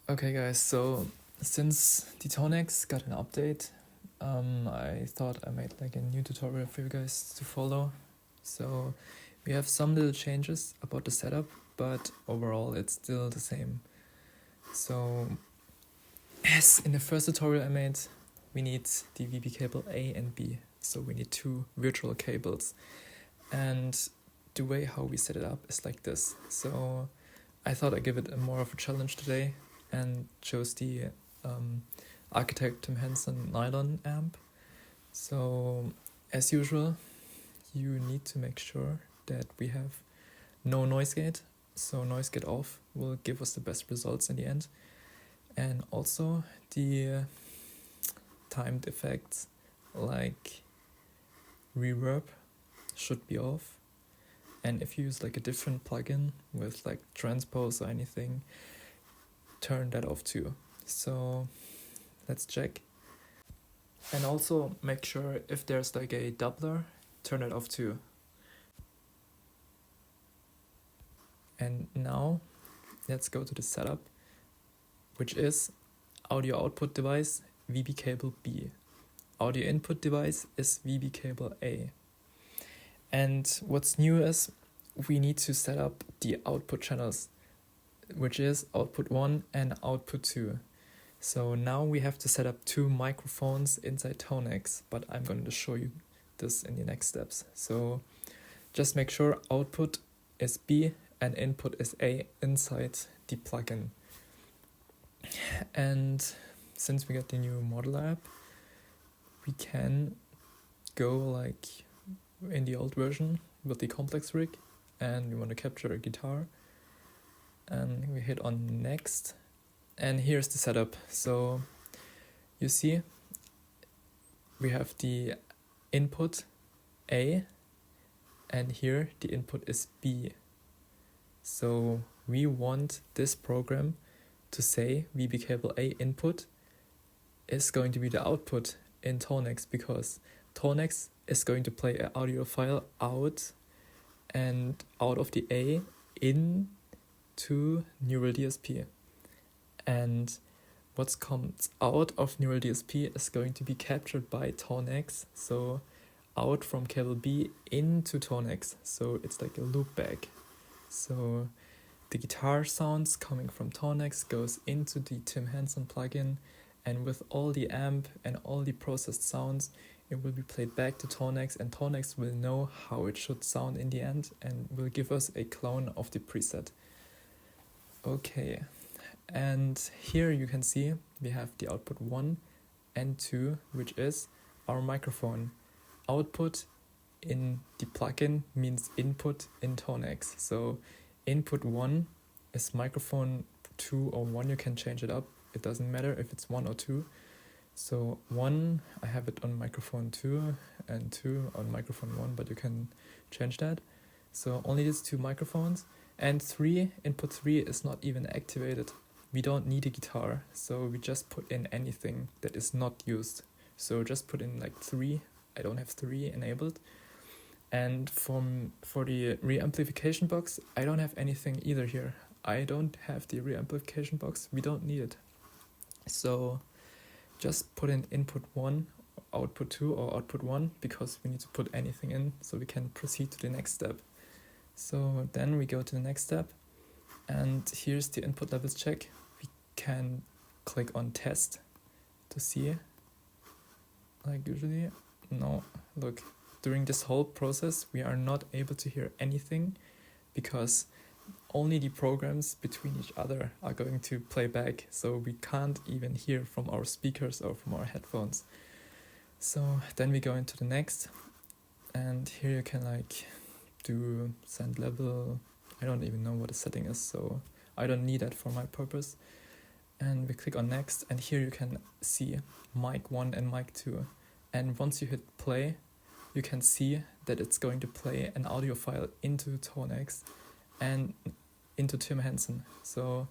Okay guys, so since the Tonex got an update, I thought I made like a new tutorial for you guys to follow. So we have some little changes about the setup, but overall it's still the same. So as in the first tutorial I made, we need the VB cable A and B. So we need two virtual cables. And the way how we set it up is like this. So I thought I'd give it more of a challenge today and chose the Architect Tim Henson nylon amp. So as usual, you need to make sure that we have no noise gate. So noise gate off will give us the best results in the end. And also the timed effects like reverb should be off. And if you use like a different plugin with like transpose or anything, turn that off too. So let's check. And also make sure if there's like a doubler, turn it off too. And now let's go to the setup, which is audio output device VB cable B. Audio input device is VB cable A. And what's new is we need to set up the output channels, which is output 1 and output 2. So now we have to set up two microphones inside Tonex, but I'm going to show you this in the next steps. So just make sure output is B and input is A inside the plugin. And since we got the new modeler app, we can go like in the old version with the complex rig, and we want to capture a guitar, and we hit on next, and here's the setup. So you see we have the input A, and here the input is B. So we want this program to say VB cable A input is going to be the output in Tonex, because Tonex is going to play an audio file out and out of the A into Neural DSP. And what comes out of Neural DSP is going to be captured by Tonex, so out from cable B into Tonex. So it's like a loop back. So the guitar sounds coming from Tonex goes into the Tim Henson plugin, and with all the amp and all the processed sounds, it will be played back to Tonex, and Tonex will know how it should sound in the end and will give us a clone of the preset. Okay, and here you can see we have the output 1 and 2, which is our microphone. Output in the plugin means input in Tonex. So input 1 is microphone 2 or 1, you can change it up. It doesn't matter if it's 1 or 2. So 1, I have it on microphone 2 and 2 on microphone 1, but you can change that. So only these two microphones. And 3, input 3 is not even activated. We don't need a guitar, so we just put in anything that is not used. So just put in like 3, I don't have 3 enabled. And for the reamplification box, I don't have anything either here. I don't have the reamplification box, we don't need it. So just put in input 1, output 2 or output 1, because we need to put anything in so we can proceed to the next step. So then we go to the next step, and here's the input levels check. We can click on test to see, like usually. No, look, during this whole process we are not able to hear anything, because only the programs between each other are going to play back, so we can't even hear from our speakers or from our headphones. So then we go into the next, and here you can like do send level. I don't even know what the setting is, so I don't need that for my purpose. And we click on next, and here you can see mic 1 and mic 2. And once you hit play, you can see that it's going to play an audio file into Tonex and into Tim Henson. So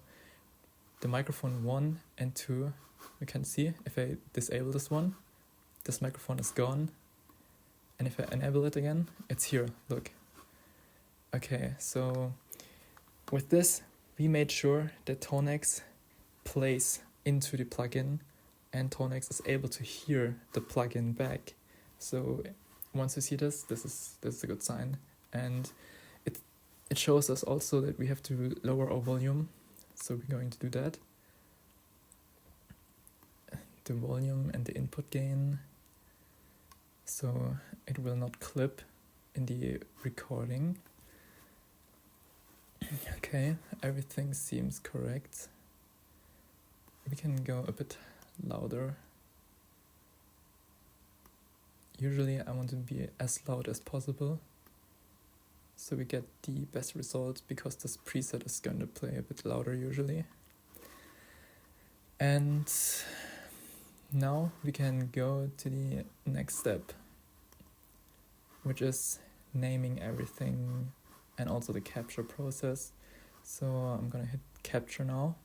the microphone 1 and 2, you can see if I disable this one, this microphone is gone. And if I enable it again, it's here, look. Okay, so with this, we made sure that Tonex plays into the plugin, and Tonex is able to hear the plugin back. So once you see this is a good sign, and it shows us also that we have to lower our volume. So we're going to do that. The volume and the input gain, so it will not clip in the recording. Okay, everything seems correct. We can go a bit louder. Usually I want to be as loud as possible, so we get the best result, because this preset is going to play a bit louder usually. And now we can go to the next step, which is naming everything and also the capture process. So I'm gonna hit capture now,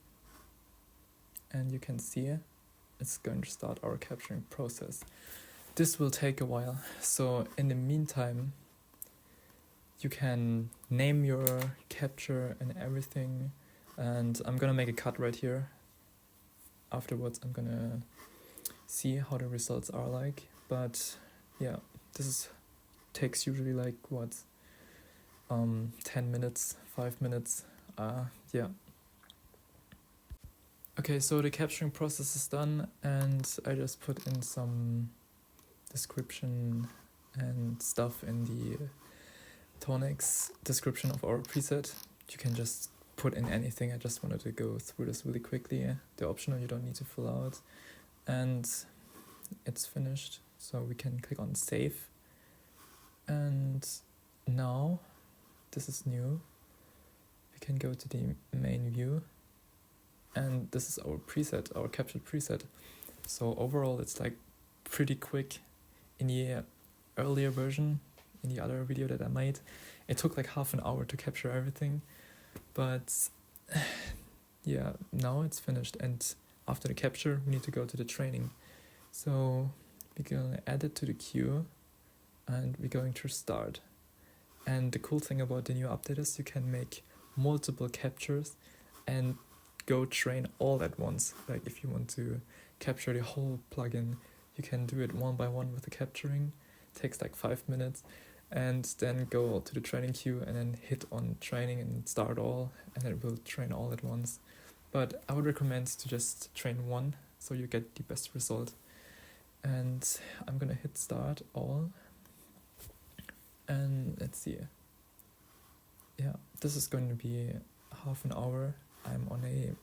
and you can see it's going to start our capturing process. This will take a while, so in the meantime you can name your capture and everything, and I'm gonna make a cut right here. Afterwards I'm gonna see how the results are like, but yeah, this takes usually like 10 minutes, 5 minutes, yeah. Okay, so the capturing process is done, and I just put in some description and stuff in the Tonex description of our preset. You can just put in anything. I just wanted to go through this really quickly. The optional you don't need to fill out, and it's finished, so we can click on save. And now this is new. We can go to the main view, and this is our preset, our captured preset. So overall it's like pretty quick. In the earlier version, in the other video that I made, it took like half an hour to capture everything, but yeah, now it's finished. And after the capture we need to go to the training. So we're going to add it to the queue, and we're going to start. And the cool thing about the new update is you can make multiple captures and go train all at once. Like if you want to capture the whole plugin, you can do it one by one with the capturing. It takes like 5 minutes, and then go to the training queue and then hit on training and start all, and it will train all at once. But I would recommend to just train one, so you get the best result. And I'm gonna hit start all, and let's see. Yeah, this is going to be half an hour. I'm on a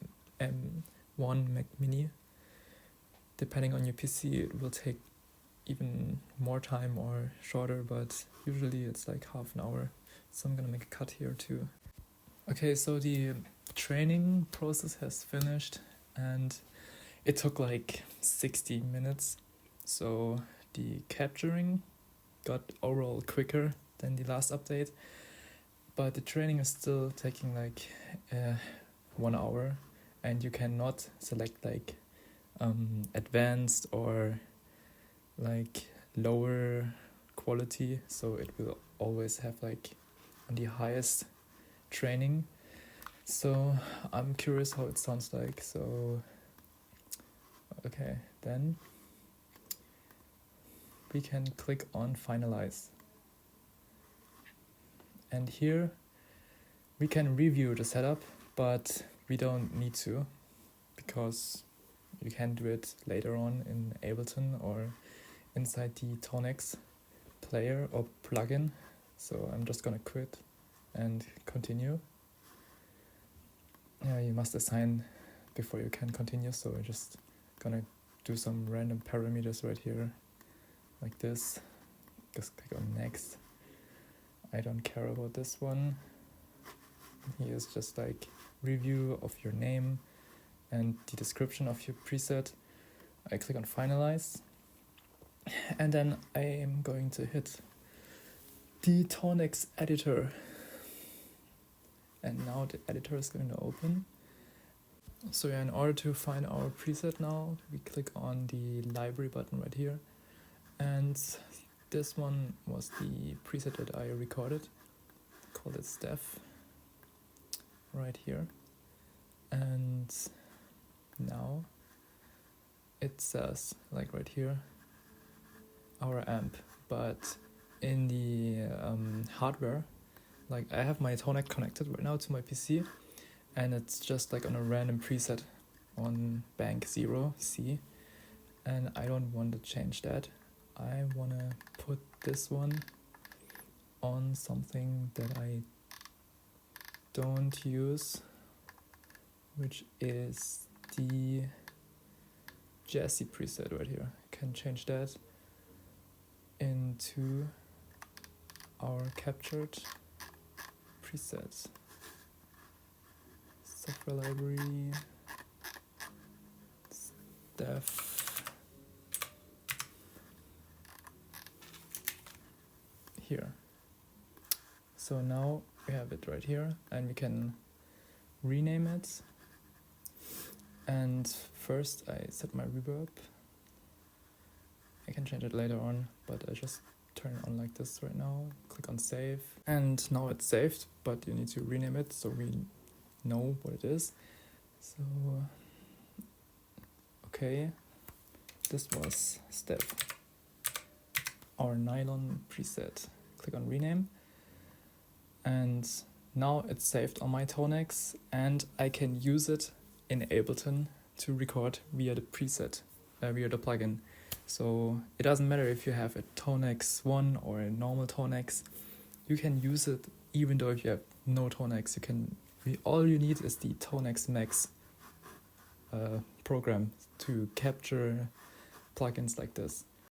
M1 Mac Mini. Depending on your PC, it will take even more time or shorter, but usually it's like half an hour. So I'm gonna make a cut here too. Okay, so the training process has finished, and it took like 60 minutes. So the capturing got overall quicker than the last update, but the training is still taking like 1 hour, and you cannot select like advanced or like lower quality, so it will always have like on the highest training. So I'm curious how it sounds like. So okay, then we can click on finalize, and here we can review the setup, but we don't need to, because you can do it later on in Ableton or inside the Tonex player or plugin. So I'm just gonna quit and continue. Yeah, you must assign before you can continue, so I'm just gonna do some random parameters right here, like this. Just click on next. I don't care about this one. Here's just like review of your name and the description of your preset. I click on finalize, and then I am going to hit the Tonex editor, and now the editor is going to open. So yeah, in order to find our preset now, we click on the library button right here, and this one was the preset that I recorded, called it Steph, right here. And now it says, like right here, our amp, but in the hardware, like I have my Tonex connected right now to my PC, and it's just like on a random preset on bank 0C, and I don't want to change that. I want to put this one on something that I don't use, which is the Jazzy preset right here. I can change that into our captured presets. Software library, def, here. So now we have it right here, and we can rename it. And first I set my reverb. I can change it later on, but I just turn it on like this right now. Click on save, and now it's saved, but you need to rename it so we know what it is. So okay, this was step, our nylon preset. Click on rename, and now it's saved on my Tonex, and I can use it in Ableton to record via the preset, via the plugin. So it doesn't matter if you have a Tonex 1 or a normal Tonex, you can use it even though if you have no Tonex. You can, all you need is the Tonex Max program to capture plugins like this.